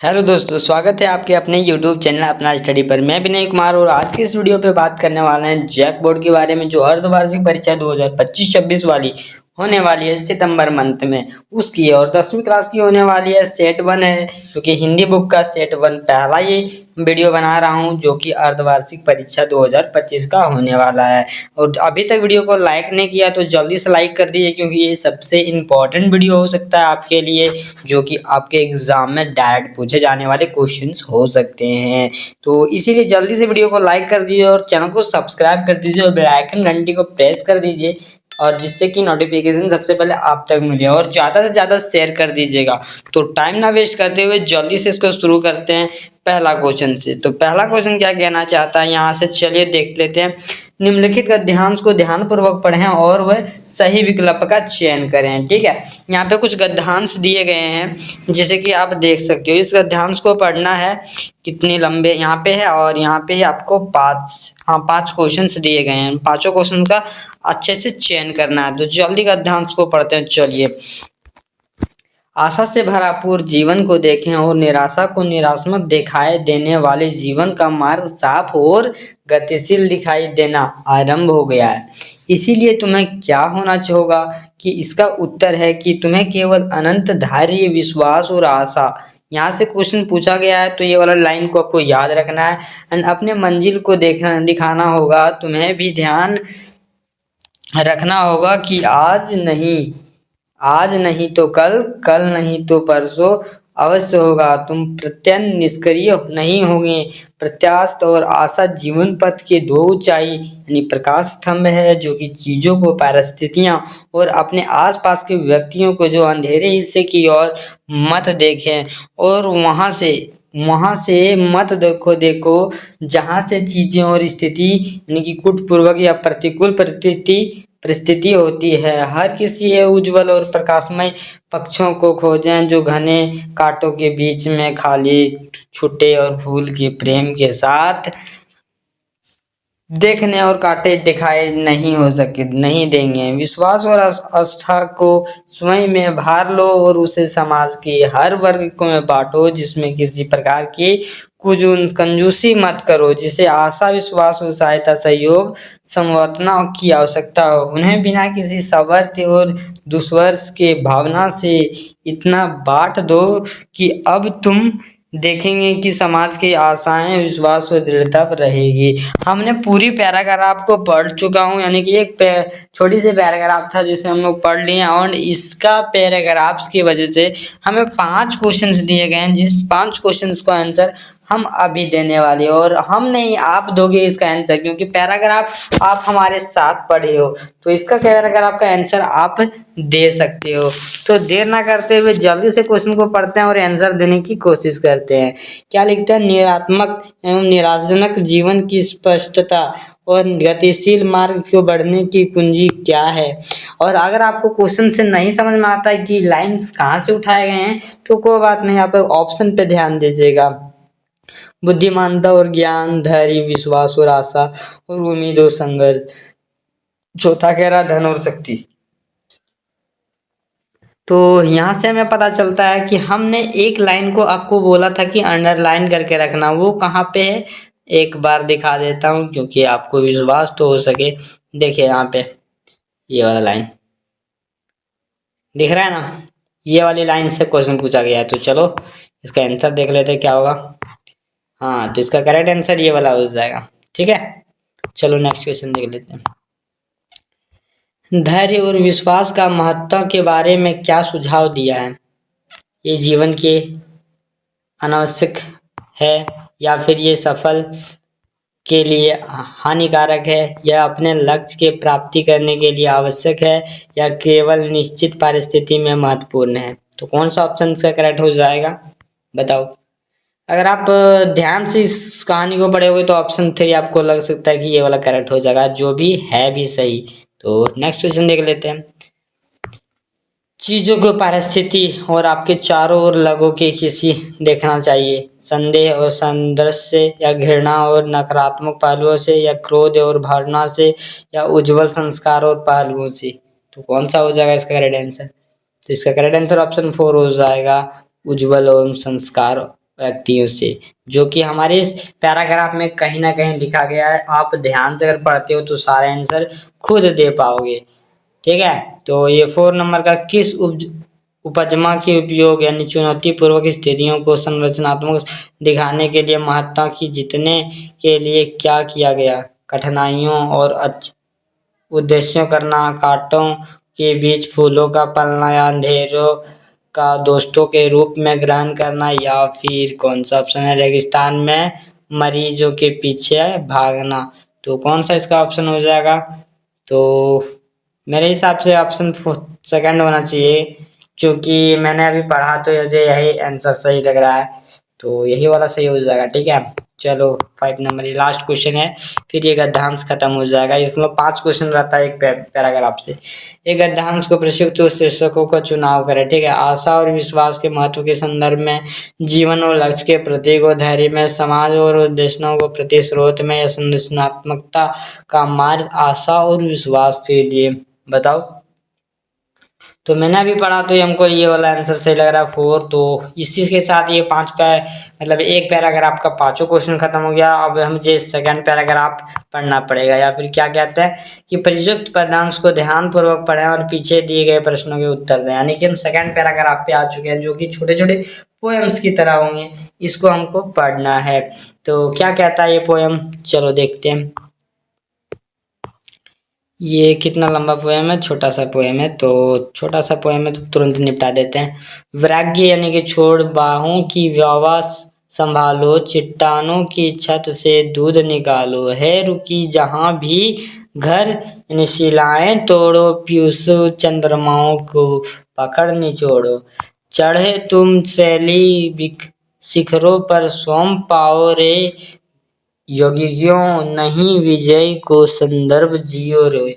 Hello दोस्तों, स्वागत है आपके अपने YouTube चैनल अपना स्टडी पर। मैं विनय कुमार और आज की इस वीडियो पे बात करने वाले हैं जैक बोर्ड के बारे में, जो अर्धवार्षिक परीक्षा 2025-26 वाली होने वाली है सितंबर मंथ में उसकी, और 10वीं क्लास की होने वाली है। सेट 1 है, क्योंकि हिंदी बुक का सेट 1 पहला ये वीडियो बना रहा हूँ जो कि अर्धवार्षिक परीक्षा 2025 का होने वाला है। और अभी तक वीडियो को लाइक नहीं किया तो जल्दी से लाइक कर दीजिए, क्योंकि ये सबसे इम्पोर्टेंट वीडियो हो सकता है आपके लिए, जो कि आपके एग्जाम में डायरेक्ट पूछे जाने वाले क्वेश्चंस हो सकते हैं। तो इसीलिए जल्दी से वीडियो को लाइक कर दीजिए और चैनल को सब्सक्राइब कर दीजिए और बेल आइकन घंटी को प्रेस कर दीजिए, और जिससे कि नोटिफिकेशन सबसे पहले आप तक मिले, और ज़्यादा से ज़्यादा शेयर कर दीजिएगा। तो टाइम ना वेस्ट करते हुए जल्दी से इसको शुरू करते हैं पहला क्वेश्चन से। तो पहला क्वेश्चन क्या कहना चाहता है यहाँ से, चलिए देख लेते हैं। निम्नलिखित गद्यांश को ध्यानपूर्वक पढ़ें और वह सही विकल्प का चयन करें। ठीक है, यहाँ पे कुछ गद्यांश दिए गए हैं जिसे कि आप देख सकते हो। इस गद्यांश को पढ़ना है, कितने लंबे यहाँ पे है, और यहाँ पे आपको पांच क्वेश्चंस दिए गए हैं। पांचों क्वेश्चन का अच्छे से चयन करना है। तो जल्दी गद्यांश को पढ़ते हैं। चलिए, आशा से भरपूर जीवन को देखें और निराशा को निराशात्मक दिखाई देने वाले जीवन का मार्ग साफ और गतिशील दिखाई देना आरंभ हो गया है। इसीलिए तुम्हें क्या होना चाहिए कि इसका उत्तर है कि तुम्हें केवल अनंत धैर्य, विश्वास और आशा। यहाँ से क्वेश्चन पूछा गया है तो ये वाला लाइन को आपको याद रखना है एंड अपने मंजिल को दिखाना होगा। तुम्हें भी ध्यान रखना होगा कि आज नहीं तो कल, कल नहीं तो परसों अवश्य होगा। तुम प्रत्यन निष्क्रिय नहीं होंगे। प्रत्याशा और आशा जीवन पथ के दो ऊंचाई यानी प्रकाश स्तंभ है, जो कि चीजों को, परिस्थितियां और अपने आसपास के व्यक्तियों को जो अंधेरे हिस्से की ओर मत देखें और वहां से मत देखो जहां से चीजें और स्थिति यानी कि कूटपूर्वक या प्रतिकूल परिस्थिति होती है। हर किसी ये उज्जवल और प्रकाशमय पक्षों को खोजें जो घने कांटों के बीच में खाली छुट्टे और फूल के प्रेम के साथ देखने और कांटे दिखाई नहीं देंगे। विश्वास और आस्था को स्वयं में भार लो और उसे समाज के हर वर्ग को में बांटो, जिसमें किसी प्रकार की कंजूसी मत करो। जिसे आशा, विश्वास और सहायता, सहयोग, संवर्धना की आवश्यकता हो, उन्हें बिना किसी स्वार्थ और दुस्वार्थ के भावना से इतना बांट दो कि अब तुम देखेंगे कि समाज की आशाएं, विश्वास और दृढ़ता पर रहेगी। हमने पूरी पैराग्राफ को पढ़ चुका हूँ, यानी कि एक छोटी सी पैराग्राफ था जिसे हम लोग पढ़ लिए, और इसका पैराग्राफ्स की वजह से हमें 5 क्वेश्चंस दिए गए हैं, जिस 5 क्वेश्चंस का आंसर हम अभी देने वाले हैं। और हम नहीं, आप दोगे इसका आंसर, क्योंकि पैराग्राफ आप हमारे साथ पढ़े हो, तो इसका पैराग्राफ का आंसर आप दे सकते हो। तो देर ना करते हुए जल्दी से क्वेश्चन को पढ़ते हैं और आंसर देने की कोशिश करते हैं। क्या लिखते हैं, निरात्मक एवं निराशाजनक जीवन की स्पष्टता और गतिशील मार्ग को बढ़ने की कुंजी क्या है। और अगर आपको क्वेश्चन से नहीं समझ में आता है कि लाइंस कहाँ से उठाए गए हैं, तो कोई बात नहीं, आप ऑप्शन पे ध्यान दीजिएगा। बुद्धिमानता और ज्ञान, धैर्य, विश्वास और आशा, और उम्मीद और संघर्ष। चौथा कह रहा धन और शक्ति। तो यहाँ से हमें पता चलता है कि हमने एक लाइन को आपको बोला था कि अंडरलाइन करके रखना, वो कहाँ पे है एक बार दिखा देता हूँ, क्योंकि आपको विश्वास तो हो सके। देखिए यहाँ पे ये वाला लाइन दिख रहा है ना, ये वाली लाइन से क्वेश्चन पूछा गया है। तो चलो इसका आंसर देख लेते हैं क्या होगा। हाँ, तो इसका करेक्ट आंसर ये वाला हो जाएगा। ठीक है, चलो नेक्स्ट क्वेश्चन देख लेते हैं। धैर्य और विश्वास का महत्व के बारे में क्या सुझाव दिया है। ये जीवन के अनावश्यक है, या फिर ये सफल के लिए हानिकारक है, या अपने लक्ष्य के प्राप्ति करने के लिए आवश्यक है, या केवल निश्चित परिस्थिति में महत्वपूर्ण है। तो कौन सा ऑप्शन इसका करेक्ट हो जाएगा, बताओ। अगर आप ध्यान से इस कहानी को पढ़ोगे तो ऑप्शन 3 आपको लग सकता है कि ये वाला करेक्ट हो जाएगा, जो भी है भी सही। तो नेक्स्ट क्वेश्चन देख लेते हैं। चीजों को परिस्थिति और आपके चारों ओर लगों के किसी देखना चाहिए, संदेह और संघर्ष से, या घृणा और नकारात्मक पहलुओं से, या क्रोध और भावना से, या उज्जवल संस्कार और पहलुओं से। तो कौन सा हो जाएगा इसका करेक्ट आंसर। तो इसका करेक्ट आंसर ऑप्शन 4 हो जाएगा, उज्जवल और संस्कार व्यक्तियों से, जो कि हमारे इस पैराग्राफ में कहीं ना कहीं लिखा गया है। आप ध्यान से अगर पढ़ते हो तो सारा आंसर खुद दे पाओगे। ठीक है, तो ये 4 नंबर का किस उपजमा के उपयोग यानी चुनौतीपूर्वक स्थितियों को संरचनात्मक दिखाने के लिए महत्ता की जीतने के लिए क्या किया गया। कठिनाइयों और उद्देश्यों करना, कांटों के बीच फूलों का पलना या अंधेरों का दोस्तों के रूप में ग्रहण करना, या फिर कौन सा ऑप्शन है रेगिस्तान में मरीजों के पीछे भागना। तो कौन सा इसका ऑप्शन हो जाएगा। तो मेरे हिसाब से ऑप्शन सेकंड होना चाहिए, क्योंकि मैंने अभी पढ़ा तो मुझे यही आंसर सही लग रहा है, तो यही वाला सही हो जाएगा। ठीक है, चलो 5 नंबर ये लास्ट क्वेश्चन है, फिर ये गद्यांश खत्म हो जाएगा। इसमें 5 क्वेश्चन रहता है एक पैराग्राफ से। एक गद्यांश को प्रशिक्षित शीर्षकों का चुनाव करें। ठीक है, आशा और विश्वास के महत्व के संदर्भ में, जीवन और लक्ष्य के प्रतीक और धैर्य में, समाज और उद्देश्यों को प्रति स्रोत में, या संरचनात्मकता का मार्ग आशा और विश्वास के लिए। बताओ। तो मैंने अभी पढ़ा तो हमको ये वाला आंसर सही लग रहा है 4। तो इसी के साथ ये 5 मतलब एक पैराग्राफ का 5 क्वेश्चन खत्म हो गया। अब मुझे सेकंड पैराग्राफ पढ़ना पड़ेगा, या फिर क्या कहते हैं कि प्रयुक्त पदांश को ध्यान पूर्वक पढ़ें और पीछे दिए गए प्रश्नों के उत्तर दें। यानी कि हम सेकंड पैराग्राफ पे आ चुके हैं, जो कि छोटे छोटे पोएम्स की तरह होंगे। इसको हमको पढ़ना है। तो क्या कहता है ये पोएम, चलो देखते हैं। ये कितना लंबा पोएम है, छोटा सा पोएम है, तो छोटा सा पोएम है तो तुरंत निपटा देते हैं। वैराग्य यानी कि छोड़ बाहों की व्यवा संभालो, चट्टानों की छत से दूध निकालो, है रुकी जहां भी घर यानी शिलाएं तोड़ो, पीयूषो चंद्रमाओं को पकड़ निचोड़ो, चढ़े तुम शैली शिखरों पर सोम पाओ रे, योगियों नहीं विजय को संदर्भ जियो रे।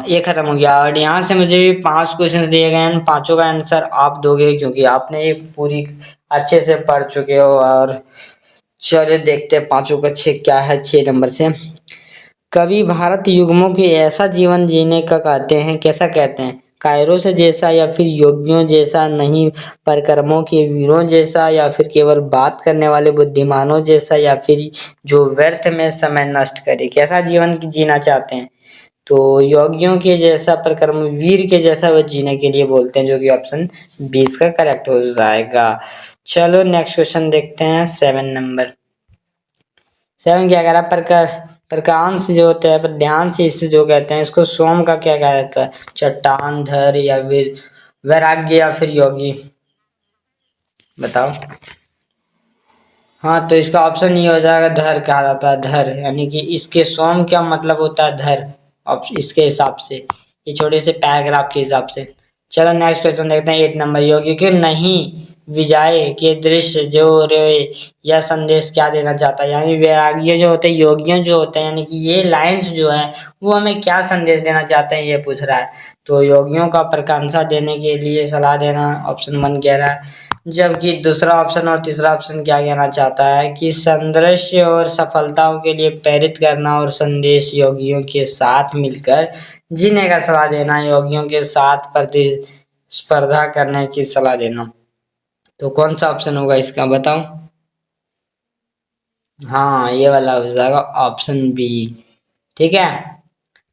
ये खत्म हो गया। और यहाँ से मुझे भी 5 क्वेश्चन दिए गए हैं, पांचों का आंसर आप दोगे, क्योंकि आपने ये पूरी अच्छे से पढ़ चुके हो। और चलिए देखते हैं पांचों का 6 क्या है। 6 नंबर से, कवि भारत युग्मों की ऐसा जीवन जीने का कहते हैं, कैसा कहते हैं। कायरों से जैसा, या फिर योगियों जैसा नहीं, परिक्रमों के वीरों जैसा, या फिर केवल बात करने वाले बुद्धिमानों जैसा, या फिर जो व्यर्थ में समय नष्ट करे। कैसा जीवन जीना चाहते हैं, तो योगियों के जैसा, परिक्रम वीर के जैसा वो जीने के लिए बोलते हैं, जो कि ऑप्शन 20 का करेक्ट हो जाएगा। चलो नेक्स्ट क्वेश्चन देखते हैं 7 नंबर। 7 क्या कह रहा है, प्रकांश जो होता है, ध्यान से इसे जो कहते हैं, इसको सोम का क्या कहा जाता है, चट्टान, धर, या फिर वैराग्य, या फिर योगी। बताओ। हाँ, तो इसका ऑप्शन ये हो जाएगा, धर कहा जाता है। धर यानी कि इसके सोम क्या मतलब होता है, धर, इसके हिसाब से, ये छोटे से पैराग्राफ के हिसाब से। चलो नेक्स्ट क्वेश्चन देखते हैं 8 नंबर। योगी के नहीं विजाए के दृश्य जो रे, यह संदेश क्या देना चाहता है। यानी वैराग्य जो होते हैं, योगियों जो होते हैं, यानी कि ये लाइंस जो है वो हमें क्या संदेश देना चाहते हैं, ये पूछ रहा है। तो योगियों का प्रशंसा देने के लिए सलाह देना, ऑप्शन 1 कह रहा है। जबकि दूसरा ऑप्शन और तीसरा ऑप्शन क्या कहना चाहता है कि संदृश्य और सफलताओं के लिए प्रेरित करना, और संदेश योगियों के साथ मिलकर जीने का सलाह देना, योगियों के साथ प्रतिस्पर्धा करने की सलाह देना। तो कौन सा ऑप्शन होगा इसका, बताओ। हाँ, ये वाला हो जाएगा ऑप्शन बी। ठीक है,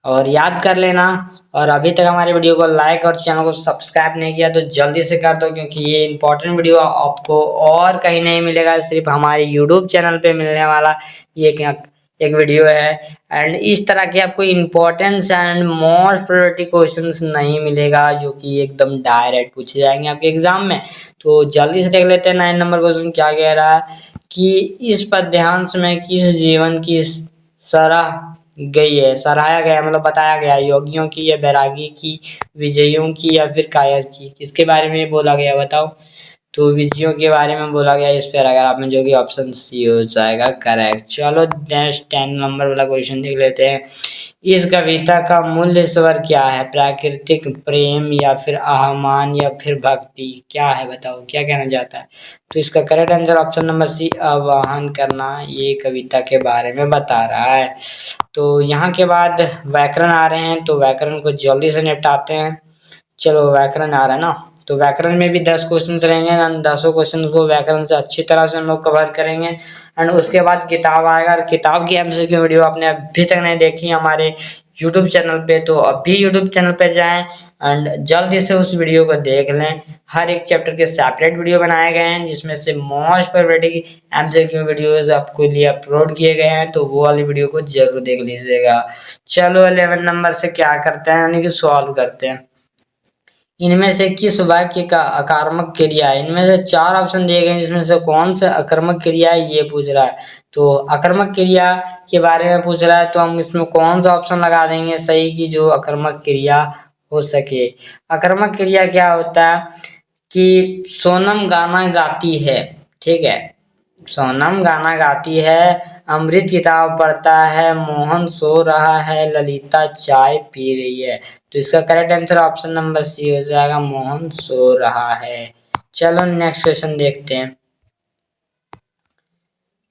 और याद कर लेना। और अभी तक हमारे वीडियो को लाइक और चैनल को सब्सक्राइब नहीं किया तो जल्दी से कर दो, क्योंकि ये इंपॉर्टेंट वीडियो आपको और कहीं नहीं मिलेगा, सिर्फ हमारे यूट्यूब चैनल पे मिलने वाला ये एक वीडियो है। एंड इस तरह के आपको importance and most priority questions नहीं मिलेगा, जो कि एकदम डायरेक्ट पूछे जाएंगे आपके एग्जाम में। तो जल्दी से देख लेते हैं 9 नंबर क्वेश्चन क्या कह रहा है कि इस पद्यांश में किस जीवन की सराह गई है, सराहाया गया मतलब बताया गया है, योगियों की या बैरागी की, विजयों की, या फिर कायर की, किसके बारे में बोला गया बताओ। तो विजयों के बारे में बोला गया इस पैराग्राफ में, जो कि ऑप्शन सी हो जाएगा करेक्ट। चलो नेक्स्ट 10 नंबर वाला क्वेश्चन देख लेते हैं। इस कविता का मूल्य स्वर क्या है, प्राकृतिक, प्रेम, या फिर आह्वान, या फिर भक्ति, क्या है बताओ, क्या कहना चाहता है। तो इसका correct answer option number C, आह्वान करना, ये कविता के बारे में बता रहा है। तो यहाँ के बाद व्याकरण आ रहे हैं, तो व्याकरण को जल्दी से निपटाते हैं। चलो व्याकरण आ रहा है ना, तो व्याकरण में भी 10 क्वेश्चन रहेंगे एंड 10 क्वेश्चन को व्याकरण से अच्छी तरह से हम लोग कवर करेंगे। एंड उसके बाद किताब आएगा, और किताब की एमसीक्यू वीडियो आपने अभी तक नहीं देखी हमारे यूट्यूब चैनल पे तो अभी यूट्यूब चैनल पे जाएं एंड जल्दी से उस वीडियो को देख लें। हर एक चैप्टर के सेपरेट वीडियो बनाए गए हैं, जिसमें से मोस्ट फेवरेट एमसीक्यू वीडियोस आपको लिए अपलोड किए गए हैं, तो वो वाली वीडियो को जरूर देख लीजिएगा। चलो 11 नंबर से क्या करते हैं, यानी कि सॉल्व करते हैं। इनमें से किस वाक्य का अकर्मक क्रिया है? इनमें से 4 ऑप्शन दिए गए हैं, जिसमें से कौन सा अकर्मक क्रिया है ये पूछ रहा है। तो अकर्मक क्रिया के बारे में पूछ रहा है, तो हम इसमें कौन सा ऑप्शन लगा देंगे सही की जो अकर्मक क्रिया हो सके। अकर्मक क्रिया क्या होता है कि सोनम गाना गाती है, ठीक है, सोनम गाना गाती है, अमृत किताब पढ़ता है, मोहन सो रहा है, ललिता चाय पी रही है। तो इसका correct answer option number C हो जाएगा, मोहन सो रहा है। चलो नेक्स्ट क्वेश्चन देखते हैं।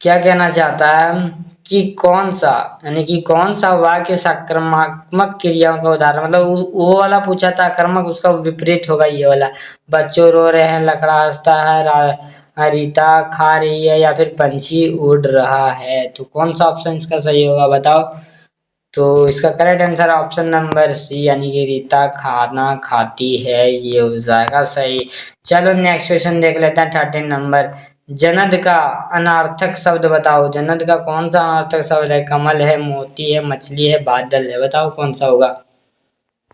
क्या कहना चाहता है कि कौन सा, यानी कि कौन सा वाक्य सकारात्मक क्रियाओं का उदाहरण, मतलब वो वाला पूछा था कर्मक, उसका विपरीत होगा ये वाला। बच्चों रो रहे हैं, लकड़ा हंसता है, रीता खा रही है, या फिर पंछी उड़ रहा है। तो कौन सा ऑप्शन इसका सही होगा बताओ। तो इसका correct answer option number C, यानी कि रीता खाना खाती है, ये हो जाएगा सही। चलो नेक्स्ट क्वेश्चन देख लेते हैं 13 नंबर। जनद का अनार्थक शब्द बताओ। जनद का कौन सा अनार्थक शब्द है? कमल है, मोती है, मछली है, बादल है, बताओ कौन सा होगा।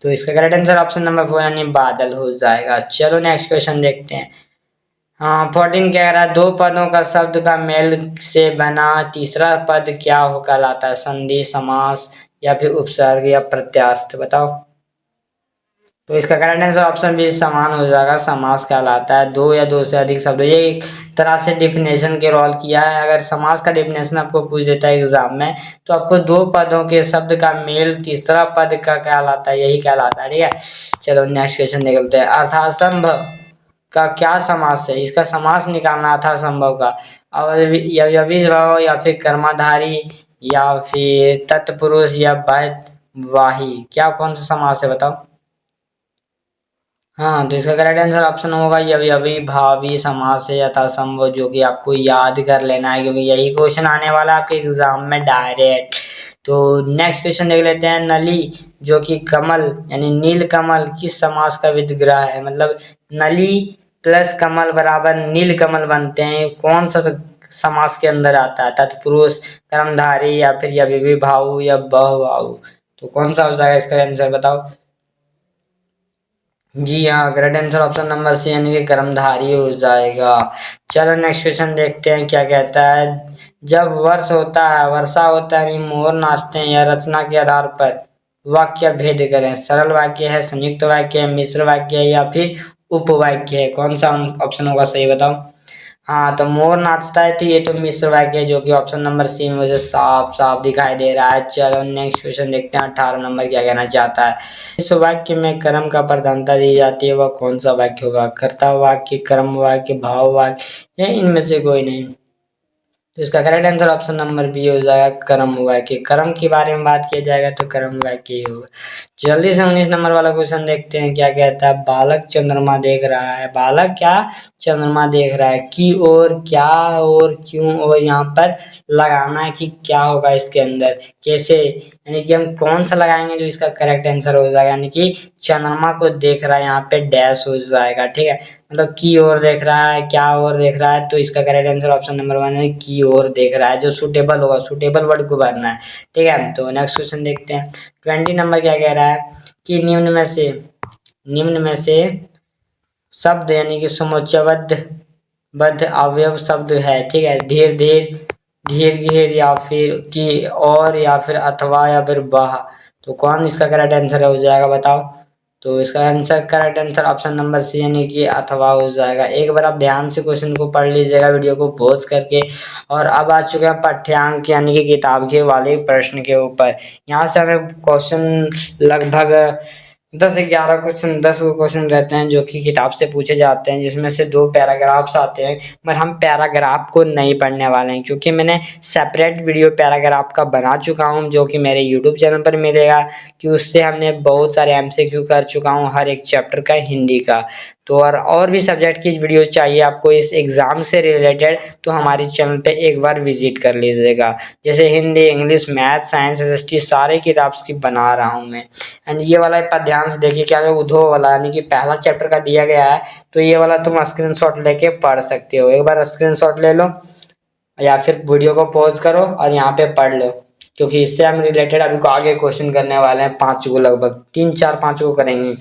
तो इसका करेक्ट आंसर ऑप्शन नंबर 4 यानी बादल हो जाएगा। चलो नेक्स्ट क्वेश्चन देखते हैं। हाँ 14 कह रहा है, 2 पदों का शब्द का मेल से बना तीसरा पद क्या हो कहलाता है? संधि, समास, या फिर उपसर्ग, या प्रत्यास्थ, बताओ। तो इसका करेक्ट आंसर ऑप्शन बी समान हो जाएगा, समास कहलाता है। 2 या 2 से अधिक शब्द, ये एक तरह से डिफिनेशन के रोल किया है। अगर समास का डिफिनेशन आपको पूछ देता है एग्जाम में, तो आपको 2 पदों के शब्द का मेल तीसरा पद का कहलाता है, यही कहलाता है, ठीक है। चलो नेक्स्ट क्वेश्चन देखते हैं। अर्थासंभव का क्या समास है? इसका समास निकालना था संभव का। अविभाव, या फिर कर्मधारी, या फिर तत्पुरुष, या बहुवाही, क्या कौन सा समास है बताओ। हाँ तो इसका करेक्ट आंसर ऑप्शन होगा अविभावी समास है यथासंभव, जो कि आपको याद कर लेना है, क्योंकि यही क्वेश्चन आने वाला है आपके एग्जाम में डायरेक्ट। तो नेक्स्ट क्वेश्चन देख लेते हैं। नली जो कि कमल यानी नील कमल किस समास का विग्रह है? मतलब नली प्लस कमल बराबर नील कमल बनते हैं, कौन सा समास के अंदर आता है? तत्पुरुष, कर्मधारी, या फिर अविभाव, या बहुवाहु। तो कौन सा हो जाएगा इसका आंसर बताओ। जी हाँ correct answer option number C यानी कि कर्मधारी हो जाएगा। चलो नेक्स्ट क्वेश्चन देखते हैं क्या कहता है। जब वर्षा होता है, मोर नाचते हैं, या रचना के आधार पर वाक्य भेद करें। सरल वाक्य है, संयुक्त वाक्य है, मिश्र वाक्य है, या फिर उपवाक्य है, कौन सा ऑप्शन होगा सही बताओ। हाँ तो मोर नाचता है, तो ये तो मिश्र वाक्य है, जो कि ऑप्शन नंबर सी में मुझे साफ साफ दिखाई दे रहा है। चलो नेक्स्ट क्वेश्चन देखते हैं 18 नंबर क्या कहना चाहता है। इस वाक्य में कर्म का प्रधानता दी जाती है, वह कौन सा वाक्य होगा? कर्ता वाक्य, कर्म वाक्य, भाव वाक्य, या इनमें से कोई नहीं। तो इसका correct answer option number B हो जाएगा, कर्म वाक्य। कर्म के बारे में बात किया जाएगा तो कर्म वाक्य ही होगा। जल्दी से 19 नंबर वाला क्वेश्चन देखते हैं क्या कहता है। बालक चंद्रमा देख रहा है, बालक क्या चंद्रमा देख रहा है, की और क्या और क्यों, और यहाँ पर लगाना है कि क्या होगा इसके अंदर, कैसे, यानी कि हम कौन सा लगाएंगे जो इसका करेक्ट आंसर हो जाएगा। यानी कि चंद्रमा को देख रहा है, यहाँ पे डैश हो जाएगा, ठीक है। मतलब की ओर देख रहा है, क्या और देख रहा है, तो इसका करेक्ट आंसर ऑप्शन नंबर 1 है, की ओर देख रहा है। जो सुटेबल होगा, सुटेबल वर्ड को भरना है, ठीक है। तो नेक्स्ट क्वेश्चन देखते हैं। 20 नंबर क्या कह रहा है कि निम्न में से शब्द यानी कि समुच्चयबद्ध अवयव शब्द है, ठीक है। धीर धीर, धीर घीर, या फिर की, और, या फिर अथवा, या फिर वह। तो कौन इसका करेक्ट आंसर हो जाएगा बताओ। तो इसका answer correct answer option number C यानी कि अथवा हो जाएगा। एक बार आप ध्यान से क्वेश्चन को पढ़ लीजिएगा वीडियो को पॉज करके। और अब आ चुके हैं पाठ्यांक यानी कि किताब के वाले प्रश्न के ऊपर। यहाँ से हमें क्वेश्चन लगभग 10-11 क्वेश्चन 10 क्वेश्चन रहते हैं जो कि किताब से पूछे जाते हैं, जिसमें से 2 पैराग्राफ्स आते हैं। पर हम पैराग्राफ को नहीं पढ़ने वाले हैं, क्योंकि मैंने सेपरेट वीडियो पैराग्राफ का बना चुका हूं, जो कि मेरे यूट्यूब चैनल पर मिलेगा। कि उससे हमने बहुत सारे एमसीक्यू कर चुका हूं हर एक चैप्टर का हिंदी का। तो और भी सब्जेक्ट की वीडियो चाहिए आपको इस एग्जाम से रिलेटेड, तो हमारे चैनल पे एक बार विजिट कर लीजिएगा। जैसे Hindi, English, math, science, SST सारे किताब की बना रहा हूँ मैं। एंड ये वाला पर ध्यान से देखिए, क्या उद्धव वाला यानी कि पहला चैप्टर का दिया गया है, तो ये वाला तुम स्क्रीनशॉट लेके पढ़ सकते हो। एक बार स्क्रीनशॉट ले लो या फिर वीडियो को पॉज करो और यहाँ पे पढ़ लो, क्योंकि इससे हम रिलेटेड अभी को आगे क्वेश्चन करने वाले हैं 5 को, लगभग 3 4 5 को करेंगे।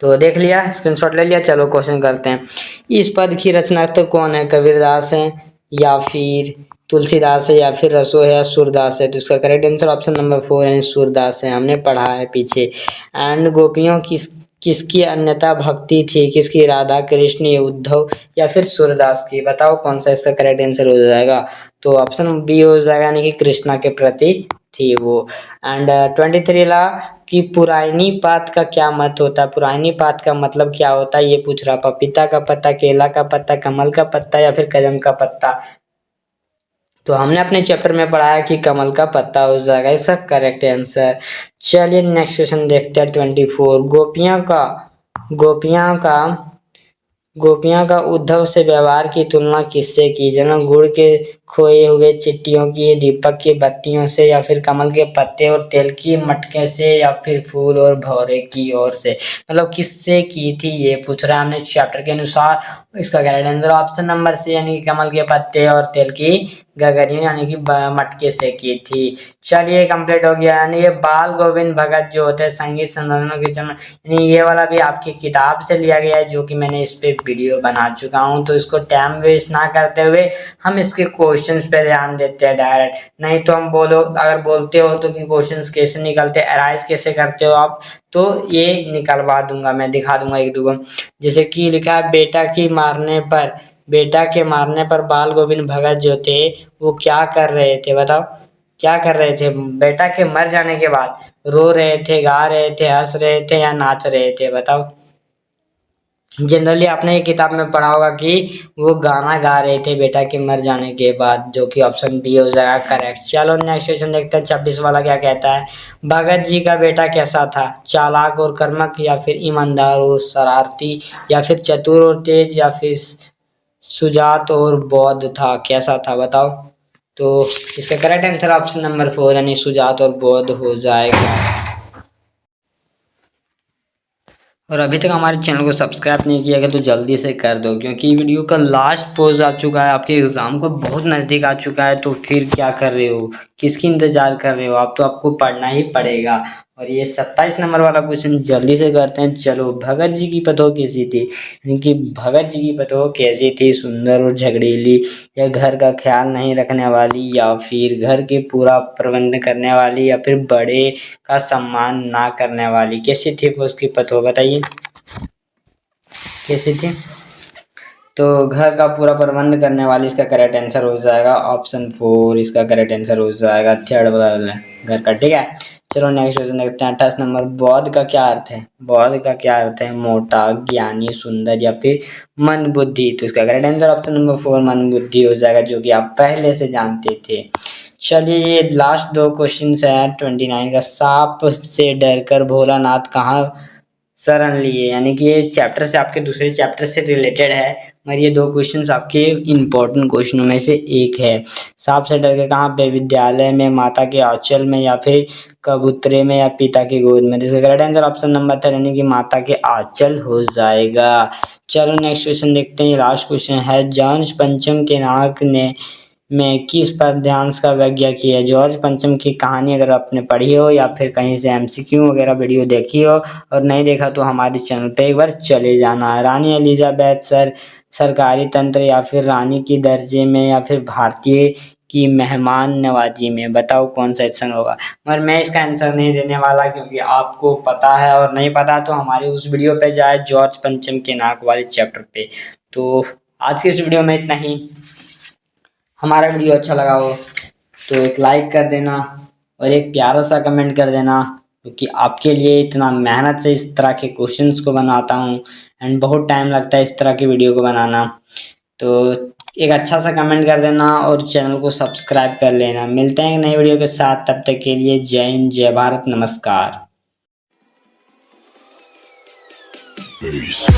तो देख लिया, स्क्रीनशॉट ले लिया, चलो क्वेश्चन करते हैं। इस पद की रचनाकार तो कौन है? कबीरदास है या फिर तुलसीदास है या फिर रसो है या सूरदास है? तो इसका करेक्ट आंसर ऑप्शन नंबर 4 है, सूरदास है, हमने पढ़ा है पीछे। एंड गोपियों किसकी अन्यथा भक्ति थी? किसकी? राधा कृष्ण या उद्धव या फिर सूरदास की? बताओ कौन सा इसका करेक्ट आंसर हो जाएगा? तो ऑप्शन बी हो जाएगा, यानी कि कृष्णा के प्रति थी वो। एंड 23 ला कि पुरानी पात का क्या मत होता है? पुरानी पात का मतलब क्या होता है, ये पूछ रहा। पपीता का पत्ता, केला का पत्ता, कमल का पत्ता या फिर कदम का पत्ता? तो हमने अपने चैप्टर में पढ़ा है कि कमल का पत्ता हो जाएगा इसका करेक्ट आंसर। चलिए नेक्स्ट क्वेश्चन देखते हैं। 24 गोपियां का उद्धव से व्यवहार की तुलना किससे की? जना गुड़ के खोए हुए चिट्टियों की, दीपक की बत्तियों से या फिर कमल के पत्ते और तेल की मटके से या फिर फूल और भौरे की ओर से? मतलब किससे की थी ये पूछ रहा है हमने चैप्टर के अनुसार। इसका correct answer option number C, यानी कि कमल के पत्ते और तेल की गगरियां यानी कि मटके से की थी। चलिए कंप्लीट हो गया। यानी ये बाल गोविंद भगत जो होते हैं संगीत संसाधनों के जन्म, यानी ये वाला भी आपकी किताब से लिया गया है, जो कि मैंने इस पे वीडियो बना चुका हूँ। तो इसको टाइम वेस्ट ना करते हुए हम इसके क्वेश्चंस पे ध्यान देते हैं डायरेक्ट। नहीं तो हम अगर बोलते हो तो कि क्वेश्चंस कैसे निकलते, अराइज कैसे करते हो आप, तो ये निकलवा दूंगा, मैं दिखा दूंगा एक दो। जैसे कि लिखा है, बेटा के मारने पर बाल गोविंद भगत जो थे वो क्या कर रहे थे? बताओ क्या कर रहे थे? बेटा के मर जाने के बाद रो रहे थे, गा रहे थे, हंस रहे थे या नाच रहे थे? बताओ। जनरली आपने ये किताब में पढ़ा होगा कि वो गाना गा रहे थे बेटा के मर जाने के बाद, जो कि ऑप्शन बी हो जाएगा करेक्ट। चलो नेक्स्ट क्वेश्चन देखते हैं। 26 वाला क्या कहता है? भगत जी का बेटा कैसा था? चालाक और कर्मक या फिर ईमानदार और शरारती या फिर चतुर और तेज या फिर सुजात और बौद्ध था? कैसा था बताओ? तो इसका करेक्ट आंसर ऑप्शन नंबर 4 यानी सुजात और बौद्ध हो जाएगा। और अभी तक हमारे चैनल को सब्सक्राइब नहीं किया गया तो जल्दी से कर दो, क्योंकि वीडियो का लास्ट पोज आ चुका है, आपके एग्ज़ाम को बहुत नज़दीक आ चुका है। तो फिर क्या कर रहे हो, किसकी इंतज़ार कर रहे हो? आप तो आपको पढ़ना ही पड़ेगा। और ये 27 नंबर वाला क्वेश्चन जल्दी से करते हैं। चलो, भगत जी की पतोह कैसी थी? यानी कि भगत जी की पतोह कैसी थी? सुंदर और झगड़ीली या घर का ख्याल नहीं रखने वाली या फिर घर के पूरा प्रबंध करने वाली या फिर बड़े का सम्मान ना करने वाली? कैसी थी वो उसकी पतोह, बताइए कैसी थी? तो घर का पूरा प्रबंध करने वाली इसका करेक्ट आंसर हो जाएगा ऑप्शन 4, इसका करेक्ट आंसर हो जाएगा थर्ड वाला घर का। ठीक है, चलो नेक्स्ट क्वेश्चन देखते हैं। 28 नंबर, बौद्ध का क्या अर्थ है? बौद्ध का क्या अर्थ है? मोटा, ज्ञानी, सुंदर या फिर मंद बुद्धि? तो इसका करेक्ट आंसर ऑप्शन नंबर 4 मंद बुद्धि हो जाएगा, जो कि आप पहले से जानते थे। चलिए ये लास्ट दो क्वेश्चन है। 29 का, सांप से डरकर भोलानाथ कहाँ शरण लिए? यानी कि ये चैप्टर से, आपके दूसरे चैप्टर से रिलेटेड है, मगर ये दो क्वेश्चंस आपके इंपॉर्टेंट क्वेश्चनों में से एक है। सांप से डर के कहाँ पे? विद्यालय में, माता के आंचल में या फिर कबूतरे में या पिता की गोद में? इसका करेक्ट आंसर ऑप्शन नंबर 3 यानी कि माता के आंचल हो जाएगा। चलो नेक्स्ट क्वेश्चन देखते हैं। लास्ट क्वेश्चन है, जॉर्ज पंचम के नायक ने में किस पद्यांश का व्याख्या की है? जॉर्ज पंचम की कहानी अगर आपने पढ़ी हो या फिर कहीं से एमसीक्यू वगैरह वीडियो देखी हो और नहीं देखा तो हमारे चैनल पे एक बार चले जाना। रानी एलिजाबेथ सरकारी तंत्र या फिर रानी की दर्जे में या फिर भारतीय की मेहमान नवाजी में? बताओ कौन सा ऑप्शन होगा। मगर मैं इसका आंसर नहीं देने वाला, क्योंकि आपको पता है, और नहीं पता तो हमारे उस वीडियो पे जाए जॉर्ज पंचम के नाक वाले चैप्टर पे। तो आज की इस वीडियो में इतना ही। हमारा वीडियो अच्छा लगा हो तो एक लाइक कर देना और एक प्यारा सा कमेंट कर देना, क्योंकि आपके लिए इतना मेहनत से इस तरह के क्वेश्चंस को बनाता हूँ एंड बहुत टाइम लगता है इस तरह की वीडियो को बनाना। तो एक अच्छा सा कमेंट कर देना और चैनल को सब्सक्राइब कर लेना। मिलते हैं एक नई वीडियो के साथ, तब तक के लिए जय हिंद, जय भारत, नमस्कार। Peace.